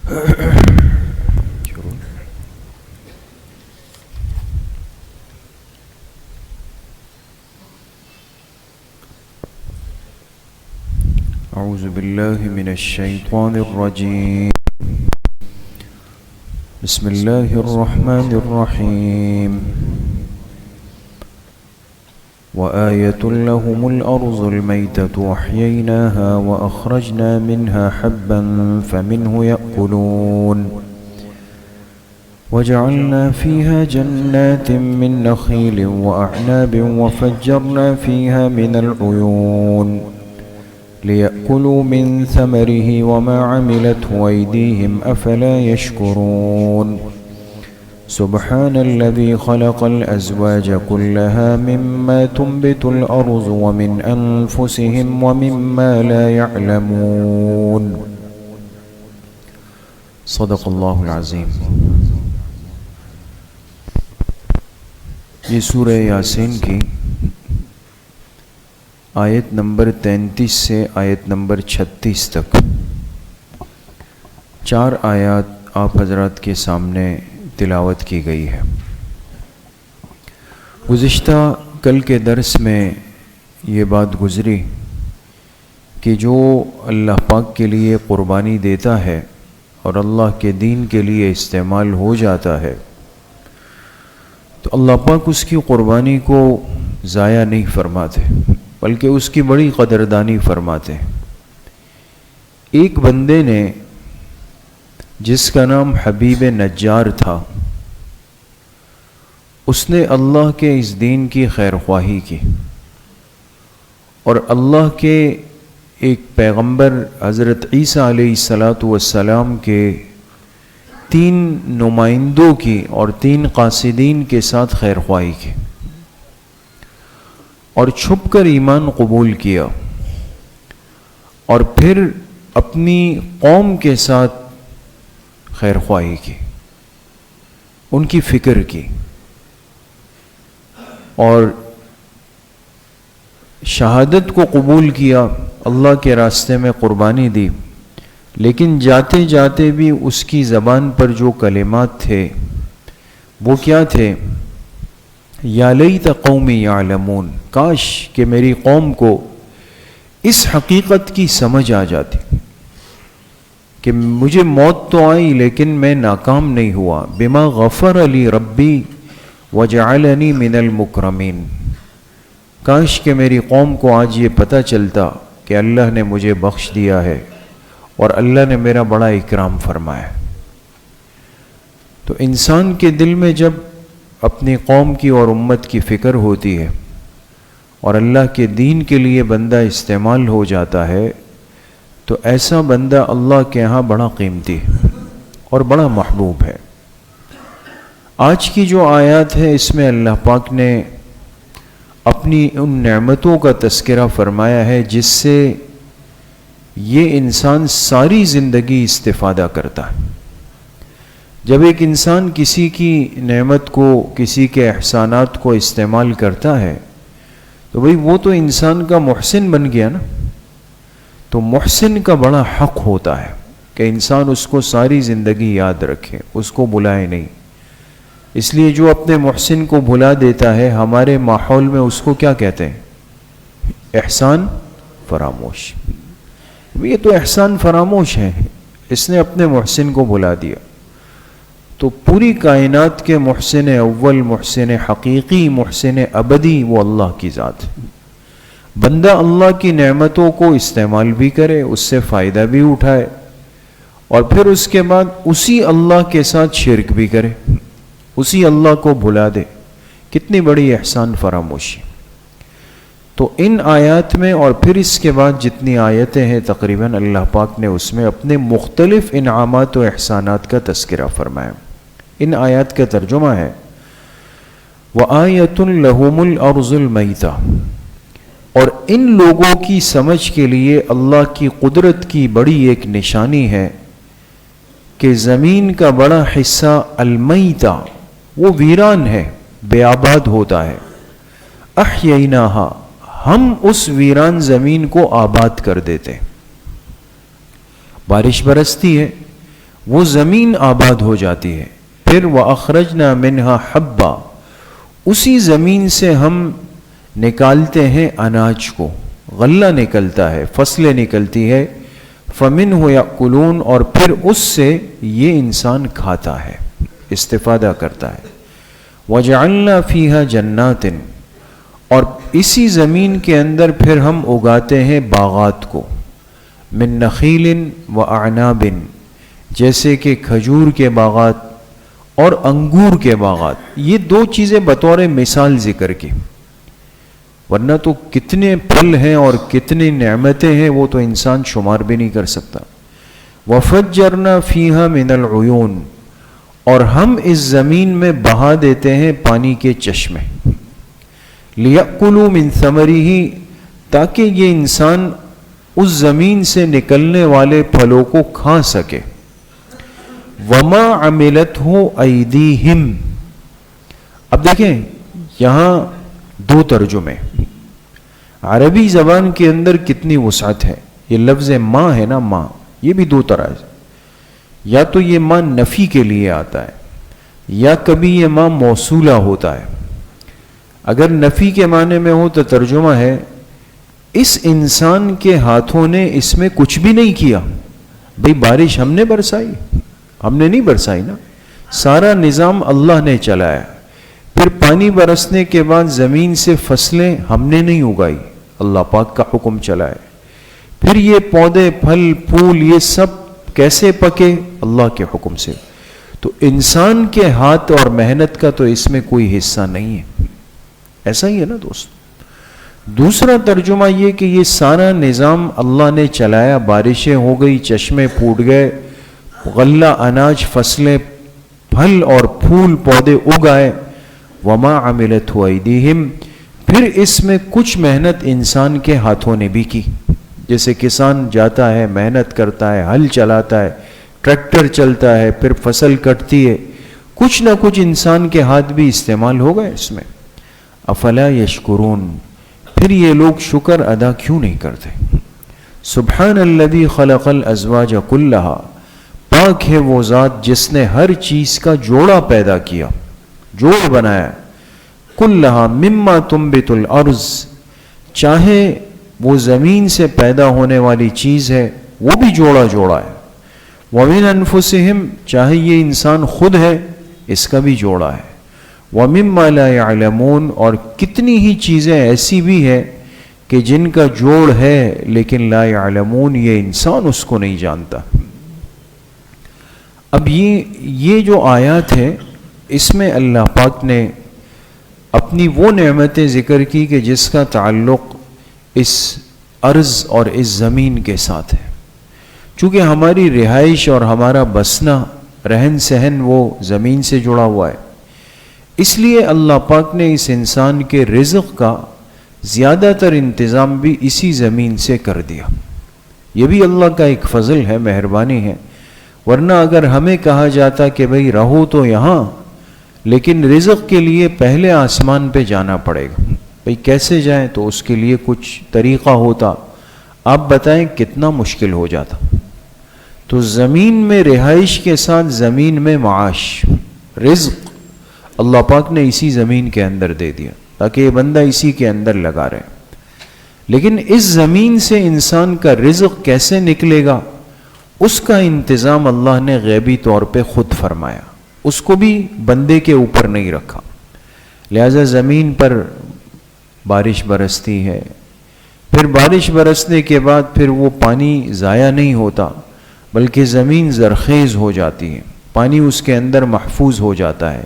اعوذ باللہ من الشیطان الرجیم بسم اللہ الرحمن الرحیم وآیۃ لہم الارض المیتۃ احییناها واخرجنا منها حبا فمنه یأکلون وجعلنا فيها جنات من نخیل واعناب وفجرنا فيها من العیون ليأكلوا من ثمره وما عملته أيديهم أفلا يشكرون سبحان الذي خلق الأزواج كلها مما تنبت الأرض ومن أنفسهم ومما لا يعلمون صدق الله العظيم. یہ سورہ یاسین کی آیت نمبر 33 سے آیت نمبر 36 تک 4 آیات آپ حضرات کے سامنے تلاوت کی گئی ہے. گزشتہ کل کے درس میں یہ بات گزری کہ جو اللہ پاک کے لیے قربانی دیتا ہے اور اللہ کے دین کے لیے استعمال ہو جاتا ہے تو اللہ پاک اس کی قربانی کو ضائع نہیں فرماتے بلکہ اس کی بڑی قدردانی فرماتے ہیں. ایک بندے نے جس کا نام حبیب نجار تھا، اس نے اللہ کے اس دین کی خیر خواہی کی اور اللہ کے ایک پیغمبر حضرت عیسیٰ علیہ السلام کے 3 نمائندوں کی اور 3 قاصدین کے ساتھ خیر خواہی کی اور چھپ کر ایمان قبول کیا اور پھر اپنی قوم کے ساتھ خیر خواہی کی، ان کی فکر کی اور شہادت کو قبول کیا، اللہ کے راستے میں قربانی دی. لیکن جاتے جاتے بھی اس کی زبان پر جو کلمات تھے وہ کیا تھے؟ یا لیت قومی یعلمون، کاش کہ میری قوم کو اس حقیقت کی سمجھ آ جاتی کہ مجھے موت تو آئی لیکن میں ناکام نہیں ہوا. بما غفر لی ربی وجعلنی من المکرمین، کاش کہ میری قوم کو آج یہ پتہ چلتا کہ اللہ نے مجھے بخش دیا ہے اور اللہ نے میرا بڑا اکرام فرمایا. تو انسان کے دل میں جب اپنی قوم کی اور امت کی فکر ہوتی ہے اور اللہ کے دین کے لیے بندہ استعمال ہو جاتا ہے تو ایسا بندہ اللہ کے ہاں بڑا قیمتی اور بڑا محبوب ہے. آج کی جو آیات ہے اس میں اللہ پاک نے اپنی ان نعمتوں کا تذکرہ فرمایا ہے جس سے یہ انسان ساری زندگی استفادہ کرتا ہے. جب ایک انسان کسی کی نعمت کو، کسی کے احسانات کو استعمال کرتا ہے تو بھئی وہ تو انسان کا محسن بن گیا نا. تو محسن کا بڑا حق ہوتا ہے کہ انسان اس کو ساری زندگی یاد رکھے، اس کو بلائے نہیں. اس لیے جو اپنے محسن کو بھلا دیتا ہے ہمارے ماحول میں اس کو کیا کہتے ہیں؟ احسان فراموش. یہ تو احسان فراموش ہے، اس نے اپنے محسن کو بھلا دیا. تو پوری کائنات کے محسن اول، محسن حقیقی، محسن ابدی وہ اللہ کی ذات ہے. بندہ اللہ کی نعمتوں کو استعمال بھی کرے، اس سے فائدہ بھی اٹھائے اور پھر اس کے بعد اسی اللہ کے ساتھ شرک بھی کرے، اسی اللہ کو بھلا دے. کتنی بڑی احسان فراموشی. تو ان آیات میں اور پھر اس کے بعد جتنی آیتیں ہیں تقریباً اللہ پاک نے اس میں اپنے مختلف انعامات و احسانات کا تذکرہ فرمایا. ان آیات کا ترجمہ ہے وَآیَةٌ لَهُمُ الْأَرْضُ الْمَيْتَةُ، اور ان لوگوں کی سمجھ کے لیے اللہ کی قدرت کی بڑی ایک نشانی ہے کہ زمین کا بڑا حصہ المیتہ وہ ویران ہے، بے آباد ہوتا ہے. احییناها، ہم اس ویران زمین کو آباد کر دیتے. بارش برستی ہے، وہ زمین آباد ہو جاتی ہے. پھر وَأَخْرَجْنَا مِنْهَا حَبًّا، اسی زمین سے ہم نکالتے ہیں اناج کو، غلہ نکلتا ہے، فصلیں نکلتی ہے. فَمِنْهُ يَأْكُلُونَ، اور پھر اس سے یہ انسان کھاتا ہے، استفادہ کرتا ہے. وَجَعَلْنَا فِيهَا جَنَّاتٍ، اور اسی زمین کے اندر پھر ہم اگاتے ہیں باغات کو. من نخیل وَأَعْنَابٍ، جیسے کہ کھجور کے باغات اور انگور کے باغات. یہ دو چیزیں بطور مثال ذکر کی، ورنہ تو کتنے پھل ہیں اور کتنی نعمتیں ہیں وہ تو انسان شمار بھی نہیں کر سکتا. وَفَجَّرْنَا فِيهَا مِنَ الْعُيُونِ، اور ہم اس زمین میں بہا دیتے ہیں پانی کے چشمے. لِيَأْكُلُوا مِن ثَمَرِهِ، تاکہ یہ انسان اس زمین سے نکلنے والے پھلوں کو کھا سکے. وَمَا عَمِلَتْهُ أَيْدِيهِمْ، اب دیکھیں یہاں دو ترجمے. عربی زبان کے اندر کتنی وسعت ہے. یہ لفظ ماں ہے نا، ماں، یہ بھی دو طرح ہے. یا تو یہ ماں نفی کے لیے آتا ہے، یا کبھی یہ ماں موصولہ ہوتا ہے. اگر نفی کے معنی میں ہو تو ترجمہ ہے اس انسان کے ہاتھوں نے اس میں کچھ بھی نہیں کیا. بھئی بارش ہم نے برسائی؟ ہم نے نہیں برسائی نا، سارا نظام اللہ نے چلایا. پھر پانی برسنے کے بعد زمین سے فصلیں ہم نے نہیں اگائی، اللہ پاک کا حکم چلا ہے. پھر یہ پودے، پھل، پھول، یہ سب کیسے پکے؟ اللہ کے حکم سے. تو انسان کے ہاتھ اور محنت کا تو اس میں کوئی حصہ نہیں ہے. ایسا ہی ہے نا دوست. دوسرا ترجمہ یہ کہ یہ سارا نظام اللہ نے چلایا، بارشیں ہو گئی، چشمے پھوٹ گئے، غلہ، اناج، فصلیں، پھل اور پھول، پودے اگائے. وما عملت ایدیہم، پھر اس میں کچھ محنت انسان کے ہاتھوں نے بھی کی. جیسے کسان جاتا ہے، محنت کرتا ہے، ہل چلاتا ہے، ٹریکٹر چلتا ہے، پھر فصل کٹتی ہے، کچھ نہ کچھ انسان کے ہاتھ بھی استعمال ہو گئے اس میں. افلا یشکرون، پھر یہ لوگ شکر ادا کیوں نہیں کرتے. سبحان الذی خلق الازواج کلھا، پاک ہے وہ ذات جس نے ہر چیز کا جوڑا پیدا کیا، جوڑ بنایا. کلھا مما تنبت الارض، چاہے وہ زمین سے پیدا ہونے والی چیز ہے وہ بھی جوڑا جوڑا ہے. ومن انفسہم، چاہے یہ انسان خود ہے اس کا بھی جوڑا ہے. ومما لا يعلمون، اور کتنی ہی چیزیں ایسی بھی ہیں کہ جن کا جوڑ ہے لیکن لا يعلمون، یہ انسان اس کو نہیں جانتا. اب یہ جو آیات ہے اس میں اللہ پاک نے اپنی وہ نعمتیں ذکر کی کہ جس کا تعلق اس ارض اور اس زمین کے ساتھ ہے. چونکہ ہماری رہائش اور ہمارا بسنا، رہن سہن وہ زمین سے جڑا ہوا ہے، اس لیے اللہ پاک نے اس انسان کے رزق کا زیادہ تر انتظام بھی اسی زمین سے کر دیا. یہ بھی اللہ کا ایک فضل ہے، مہربانی ہے. ورنہ اگر ہمیں کہا جاتا کہ بھئی رہو تو یہاں، لیکن رزق کے لیے پہلے آسمان پہ جانا پڑے گا، بھئی کیسے جائیں؟ تو اس کے لیے کچھ طریقہ ہوتا. آپ بتائیں کتنا مشکل ہو جاتا. تو زمین میں رہائش کے ساتھ زمین میں معاش، رزق اللہ پاک نے اسی زمین کے اندر دے دیا تاکہ یہ بندہ اسی کے اندر لگا رہے. لیکن اس زمین سے انسان کا رزق کیسے نکلے گا، اس کا انتظام اللہ نے غیبی طور پہ خود فرمایا. اس کو بھی بندے کے اوپر نہیں رکھا. لہذا زمین پر بارش برستی ہے، پھر بارش برسنے کے بعد پھر وہ پانی ضائع نہیں ہوتا بلکہ زمین زرخیز ہو جاتی ہے، پانی اس کے اندر محفوظ ہو جاتا ہے،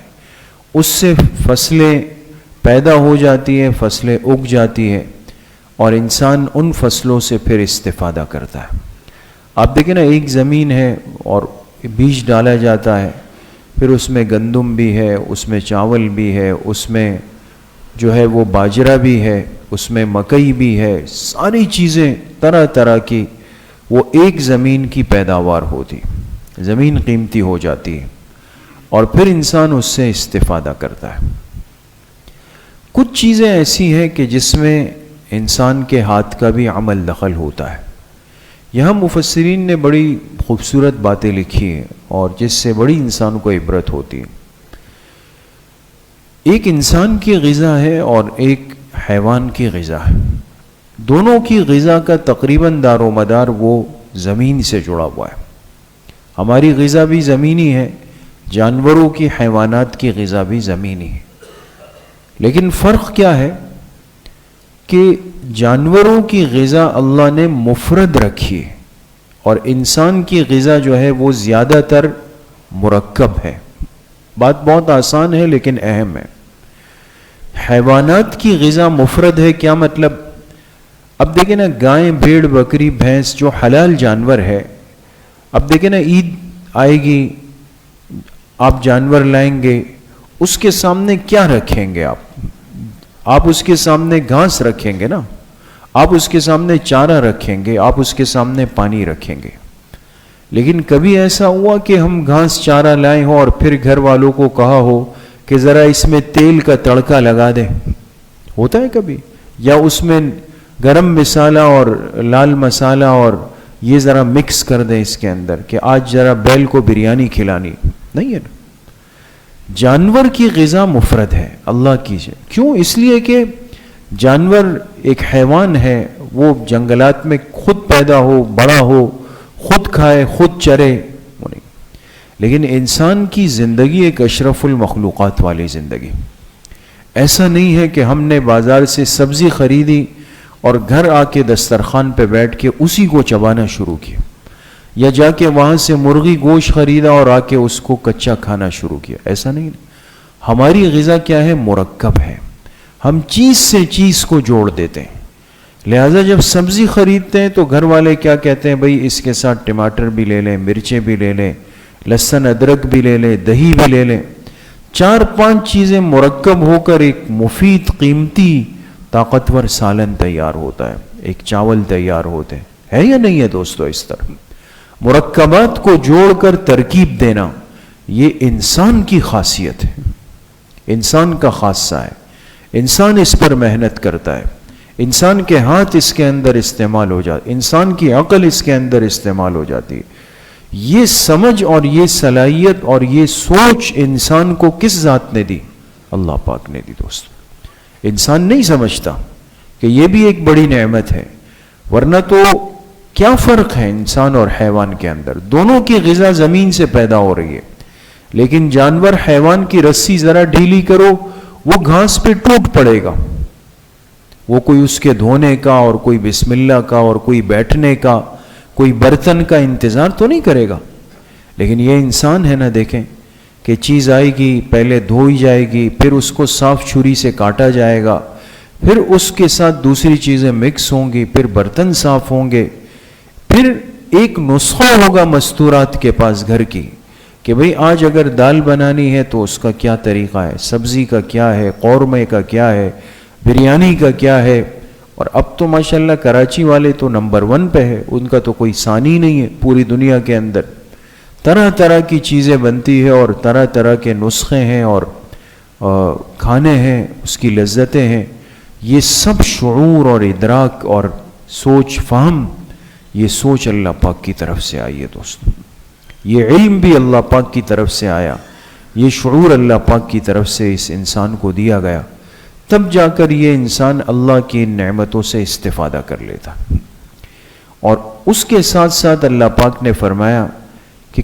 اس سے فصلیں پیدا ہو جاتی ہیں، فصلیں اگ جاتی ہیں اور انسان ان فصلوں سے پھر استفادہ کرتا ہے. آپ دیکھیں نا، ایک زمین ہے اور بیج ڈالا جاتا ہے، پھر اس میں گندم بھی ہے، اس میں چاول بھی ہے، اس میں جو ہے وہ باجرہ بھی ہے، اس میں مکئی بھی ہے، ساری چیزیں طرح طرح کی وہ ایک زمین کی پیداوار ہوتی. زمین قیمتی ہو جاتی ہے اور پھر انسان اس سے استفادہ کرتا ہے. کچھ چیزیں ایسی ہیں کہ جس میں انسان کے ہاتھ کا بھی عمل دخل ہوتا ہے. یہاں مفسرین نے بڑی خوبصورت باتیں لکھی ہیں اور جس سے بڑی انسان کو عبرت ہوتی ہے. ایک انسان کی غذا ہے اور ایک حیوان کی غذا ہے. دونوں کی غذا کا تقریباً دار و مدار وہ زمین سے جڑا ہوا ہے. ہماری غذا بھی زمینی ہے، جانوروں کی، حیوانات کی غذا بھی زمینی ہے. لیکن فرق کیا ہے کہ جانوروں کی غذا اللہ نے مفرد رکھی ہے اور انسان کی غذا جو ہے وہ زیادہ تر مرکب ہے. بات بہت آسان ہے لیکن اہم ہے. حیوانات کی غذا مفرد ہے، کیا مطلب؟ اب دیکھیں نا، گائے، بھیڑ، بکری، بھینس جو حلال جانور ہے، اب دیکھیں نا عید آئے گی، آپ جانور لائیں گے، اس کے سامنے کیا رکھیں گے؟ آپ اس کے سامنے گھاس رکھیں گے نا، آپ اس کے سامنے چارہ رکھیں گے، آپ اس کے سامنے پانی رکھیں گے. لیکن کبھی ایسا ہوا کہ ہم گھاس چارہ لائے ہوں اور پھر گھر والوں کو کہا ہو کہ ذرا اس میں تیل کا تڑکا لگا دیں؟ ہوتا ہے کبھی؟ یا اس میں گرم مسالہ اور لال مسالہ اور یہ ذرا مکس کر دیں اس کے اندر کہ آج ذرا بیل کو بریانی کھلانی. نہیں ہے نا. جانور کی غذا مفرد ہے اللہ کی. کیوں؟ اس لیے کہ جانور ایک حیوان ہے، وہ جنگلات میں خود پیدا ہو، بڑا ہو، خود کھائے، خود چرے. لیکن انسان کی زندگی ایک اشرف المخلوقات والی زندگی. ایسا نہیں ہے کہ ہم نے بازار سے سبزی خریدی اور گھر آ کے دسترخوان پہ بیٹھ کے اسی کو چبانا شروع کیا، یا جا کے وہاں سے مرغی گوشت خریدا اور آ کے اس کو کچا کھانا شروع کیا. ایسا نہیں. ہماری غذا کیا ہے؟ مرکب ہے. ہم چیز سے چیز کو جوڑ دیتے ہیں. لہٰذا جب سبزی خریدتے ہیں تو گھر والے کیا کہتے ہیں؟ بھئی اس کے ساتھ ٹماٹر بھی لے لیں، مرچیں بھی لے لیں، لہسن ادرک بھی لے لیں، دہی بھی لے لیں. 4-5 چیزیں مرکب ہو کر ایک مفید، قیمتی، طاقتور سالن تیار ہوتا ہے، ایک چاول تیار ہوتے ہیں. ہے یا نہیں ہے دوستو؟ اس طرح مرکبات کو جوڑ کر ترکیب دینا یہ انسان کی خاصیت ہے، انسان کا خاصہ ہے. انسان اس پر محنت کرتا ہے، انسان کے ہاتھ اس کے اندر استعمال ہو جاتے، انسان کی عقل اس کے اندر استعمال ہو جاتی ہے. یہ سمجھ اور یہ صلاحیت اور یہ سوچ انسان کو کس ذات نے دی؟ اللہ پاک نے دی دوستو. انسان نہیں سمجھتا کہ یہ بھی ایک بڑی نعمت ہے. ورنہ تو کیا فرق ہے انسان اور حیوان کے اندر؟ دونوں کی غذا زمین سے پیدا ہو رہی ہے. لیکن جانور، حیوان کی رسی ذرا ڈھیلی کرو، وہ گھاس پہ ٹوٹ پڑے گا. وہ کوئی اس کے دھونے کا اور کوئی بسم اللہ کا اور کوئی بیٹھنے کا، کوئی برتن کا انتظار تو نہیں کرے گا. لیکن یہ انسان ہے نا، دیکھیں کہ چیز آئے گی، پہلے دھوئی جائے گی، پھر اس کو صاف چھری سے کاٹا جائے گا، پھر اس کے ساتھ دوسری چیزیں مکس ہوں گی، پھر برتن صاف ہوں گے، پھر ایک نسخہ ہوگا مستورات کے پاس گھر کی کہ بھئی آج اگر دال بنانی ہے تو اس کا کیا طریقہ ہے، سبزی کا کیا ہے، قورمے کا کیا ہے، بریانی کا کیا ہے. اور اب تو ماشاءاللہ کراچی والے تو نمبر 1 پہ ہے، ان کا تو کوئی ثانی نہیں ہے پوری دنیا کے اندر. طرح طرح کی چیزیں بنتی ہے اور طرح طرح کے نسخے ہیں اور کھانے ہیں، اس کی لذتیں ہیں. یہ سب شعور اور ادراک اور سوچ فہم، یہ سوچ اللہ پاک کی طرف سے آئی ہے دوستو. یہ علم بھی اللہ پاک کی طرف سے آیا، یہ شعور اللہ پاک کی طرف سے اس انسان کو دیا گیا. تب جا کر یہ انسان اللہ کی نعمتوں سے استفادہ کر لیتا. اور اس کے ساتھ ساتھ اللہ پاک نے فرمایا کہ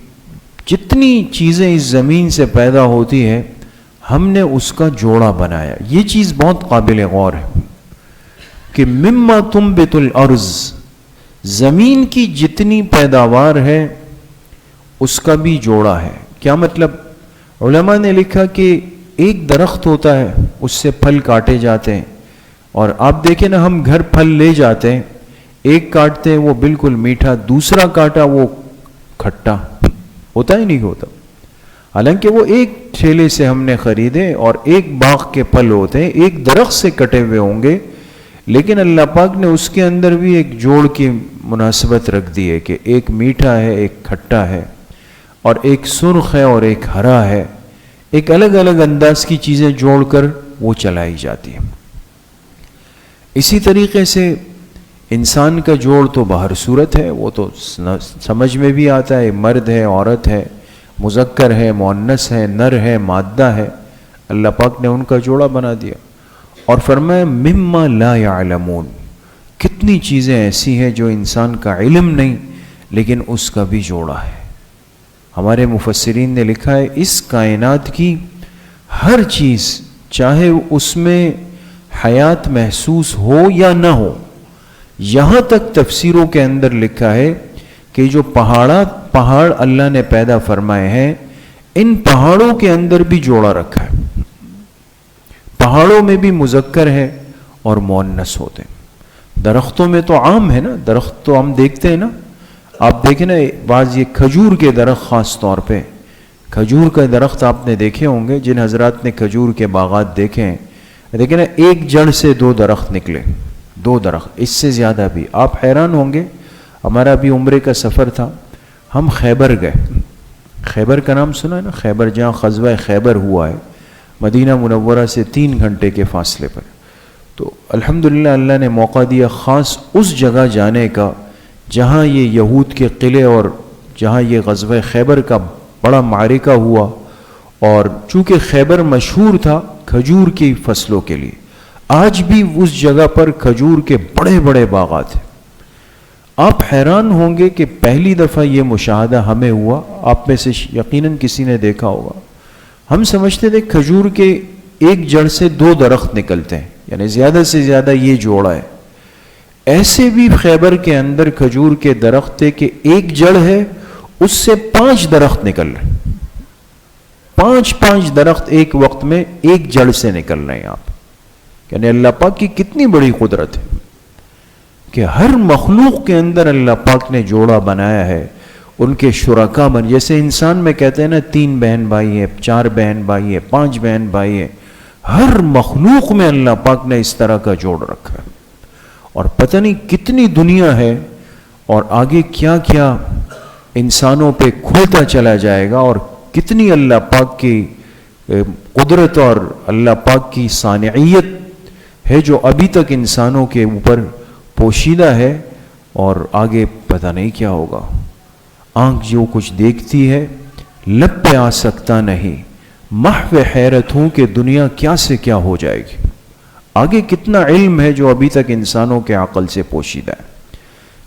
جتنی چیزیں اس زمین سے پیدا ہوتی ہیں ہم نے اس کا جوڑا بنایا. یہ چیز بہت قابل غور ہے کہ مما تنبت الارض، زمین کی جتنی پیداوار ہے اس کا بھی جوڑا ہے. کیا مطلب؟ علماء نے لکھا کہ ایک درخت ہوتا ہے، اس سے پھل کاٹے جاتے ہیں، اور آپ دیکھیں نا ہم گھر پھل لے جاتے ہیں، ایک کاٹتے ہیں وہ بالکل میٹھا، دوسرا کاٹا وہ کھٹا. ہوتا ہی نہیں ہوتا. حالانکہ وہ ایک ٹھیلے سے ہم نے خریدے اور ایک باغ کے پھل ہوتے ہیں، ایک درخت سے کٹے ہوئے ہوں گے، لیکن اللہ پاک نے اس کے اندر بھی ایک جوڑ کی مناسبت رکھ دی ہے کہ ایک میٹھا ہے، ایک کھٹا ہے، اور ایک سرخ ہے اور ایک ہرا ہے. ایک الگ الگ انداز کی چیزیں جوڑ کر وہ چلائی جاتی ہیں. اسی طریقے سے انسان کا جوڑ تو باہر صورت ہے، وہ تو سمجھ میں بھی آتا ہے، مرد ہے، عورت ہے، مذکر ہے، مؤنث ہے، نر ہے، مادہ ہے، اللہ پاک نے ان کا جوڑا بنا دیا. اور فرمایا مما لا يعلمون، کتنی چیزیں ایسی ہیں جو انسان کا علم نہیں لیکن اس کا بھی جوڑا ہے. ہمارے مفسرین نے لکھا ہے اس کائنات کی ہر چیز، چاہے اس میں حیات محسوس ہو یا نہ ہو، یہاں تک تفسیروں کے اندر لکھا ہے کہ جو پہاڑ اللہ نے پیدا فرمائے ہیں، ان پہاڑوں کے اندر بھی جوڑا رکھا ہے. پہاڑوں میں بھی مذکر ہے اور مؤنث ہوتے ہیں. درختوں میں تو عام ہے نا، درخت تو ہم دیکھتے ہیں نا، آپ دیکھیں نا بعض یہ کھجور کے درخت، خاص طور پہ کھجور کا درخت آپ نے دیکھے ہوں گے، جن حضرات نے کھجور کے باغات دیکھے ہیں، دیکھیں نا ایک جڑ سے 2 درخت نکلے، 2 درخت، اس سے زیادہ بھی. آپ حیران ہوں گے. ہمارا بھی عمرے کا سفر تھا، ہم خیبر گئے. خیبر کا نام سنا ہے نا، خیبر جہاں غزوہ خیبر ہوا ہے، مدینہ منورہ سے 3 گھنٹے کے فاصلے پر. تو الحمدللہ اللہ نے موقع دیا خاص اس جگہ جانے کا جہاں یہ یہود کے قلعے اور جہاں یہ غزوہ خیبر کا بڑا معرکہ ہوا. اور چونکہ خیبر مشہور تھا کھجور کی فصلوں کے لیے، آج بھی اس جگہ پر کھجور کے بڑے بڑے باغات ہیں. آپ حیران ہوں گے کہ پہلی دفعہ یہ مشاہدہ ہمیں ہوا، آپ میں سے یقیناً کسی نے دیکھا ہوگا. ہم سمجھتے تھے کھجور کے ایک جڑ سے 2 درخت نکلتے ہیں، یعنی زیادہ سے زیادہ یہ جوڑا ہے. ایسے بھی خیبر کے اندر کھجور کے درخت تھے کہ ایک جڑ ہے، اس سے 5 درخت نکل رہے ہیں. 5 درخت ایک وقت میں ایک جڑ سے نکل رہے ہیں. آپ یعنی اللہ پاک کی کتنی بڑی قدرت ہے کہ ہر مخلوق کے اندر اللہ پاک نے جوڑا بنایا ہے. ان کے شرکا بن، جیسے انسان میں کہتے ہیں نا 3 بہن بھائی ہیں، 4 بہن بھائی ہیں، 5 بہن بھائی ہیں، ہر مخلوق میں اللہ پاک نے اس طرح کا جوڑ رکھا ہے. اور پتہ نہیں کتنی دنیا ہے اور آگے کیا کیا انسانوں پہ کھلتا چلا جائے گا، اور کتنی اللہ پاک کی قدرت اور اللہ پاک کی صانعیت ہے جو ابھی تک انسانوں کے اوپر پوشیدہ ہے، اور آگے پتہ نہیں کیا ہوگا. آنکھ جو کچھ دیکھتی ہے لب پہ آ سکتا نہیں، محو حیرت ہوں کہ دنیا کیا سے کیا ہو جائے گی. آگے کتنا علم ہے جو ابھی تک انسانوں کے عقل سے پوشیدہ ہے.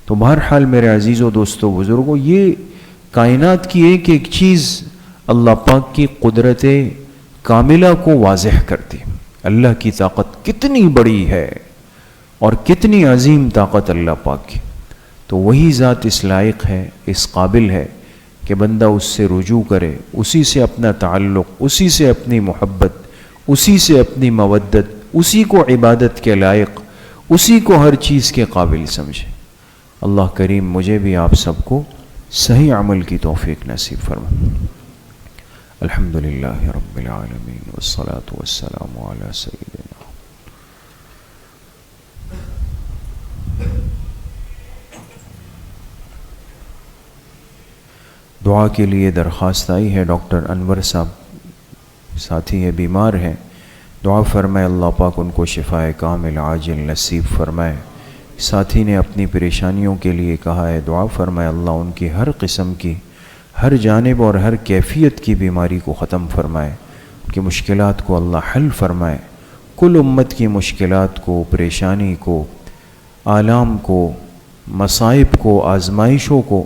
تو بہرحال میرے عزیزوں، دوستوں، بزرگوں، یہ کائنات کی ایک ایک چیز اللہ پاک کی قدرت کاملہ کو واضح کرتی. اللہ کی طاقت کتنی بڑی ہے اور کتنی عظیم طاقت اللہ پاک کی. تو وہی ذات اس لائق ہے، اس قابل ہے کہ بندہ اس سے رجوع کرے، اسی سے اپنا تعلق، اسی سے اپنی محبت، اسی سے اپنی مودت، اسی کو عبادت کے لائق، اسی کو ہر چیز کے قابل سمجھے. اللہ کریم مجھے بھی آپ سب کو صحیح عمل کی توفیق نصیب فرمائے. الحمدللہ رب العالمین والصلاة والسلام علی سیدنا. دعا کے لیے درخواست آئی ہے. ڈاکٹر انور صاحب ساتھی ہے، بیمار ہیں. دعا فرمائے اللہ پاک ان کو شفاء کامل عاجل نصیب فرمائے. ساتھی نے اپنی پریشانیوں کے لیے کہا ہے، دعا فرمائے اللہ ان کی ہر قسم کی، ہر جانب اور ہر کیفیت کی بیماری کو ختم فرمائے، ان کی مشکلات کو اللہ حل فرمائے. کل امت کی مشکلات کو، پریشانی کو، آلام کو، مصائب کو، آزمائشوں کو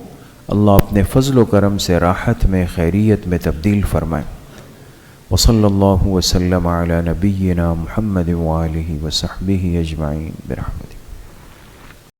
اللہ اپنے فضل و کرم سے راحت میں، خیریت میں تبدیل فرمائے. وصلی اللہ وسلم علی نبینا محمد وآلہ وصحبہ اجمعین برحمتہ.